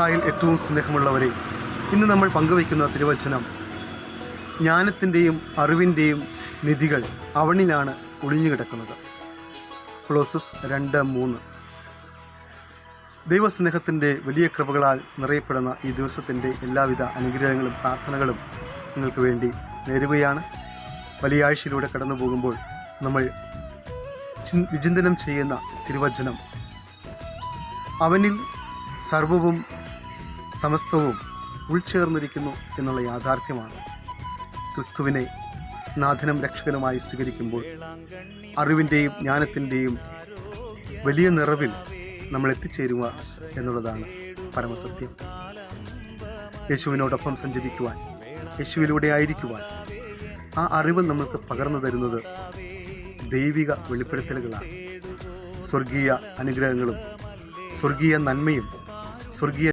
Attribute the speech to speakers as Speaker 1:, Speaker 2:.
Speaker 1: ായിൽ ഏറ്റവും സ്നേഹമുള്ളവരെ, ഇന്ന് നമ്മൾ പങ്കുവയ്ക്കുന്ന തിരുവചനം ജ്ഞാനത്തിൻ്റെയും അറിവിൻ്റെയും നിധികൾ അവനിലാണ് ഒളിഞ്ഞുകിടക്കുന്നത്. കൊളോസ്സസ് 2:3. ദൈവസ്നേഹത്തിൻ്റെ വലിയ കൃപകളാൽ നിറയപ്പെടുന്ന ഈ ദിവസത്തിൻ്റെ എല്ലാവിധ അനുഗ്രഹങ്ങളും പ്രാർത്ഥനകളും നിങ്ങൾക്ക് വേണ്ടി നേരുകയാണ്. വലിയ ആഴ്ചയിലൂടെ കടന്നു പോകുമ്പോൾ നമ്മൾ വിചിന്തനം ചെയ്യുന്ന തിരുവചനം, അവനിൽ സർവവും സമസ്തവും ഉൾച്ചേർന്നിരിക്കുന്നു എന്നുള്ള യാഥാർത്ഥ്യമാണ്. ക്രിസ്തുവിനെ നാഥനും രക്ഷകനുമായി സ്വീകരിക്കുമ്പോൾ അറിവിൻ്റെയും ജ്ഞാനത്തിൻ്റെയും വലിയ നിറവിൽ നമ്മൾ എത്തിച്ചേരുക എന്നുള്ളതാണ് പരമസത്യം. യേശുവിനോടൊപ്പം സഞ്ചരിക്കുവാൻ, യേശുവിലൂടെ ആയിരിക്കുവാൻ ആ അറിവ് നമുക്ക് പകർന്നു തരുന്നത് ദൈവിക വെളിപ്പെടുത്തലുകളാണ്. സ്വർഗീയ അനുഗ്രഹങ്ങളും സ്വർഗീയ നന്മയും സ്വർഗീയ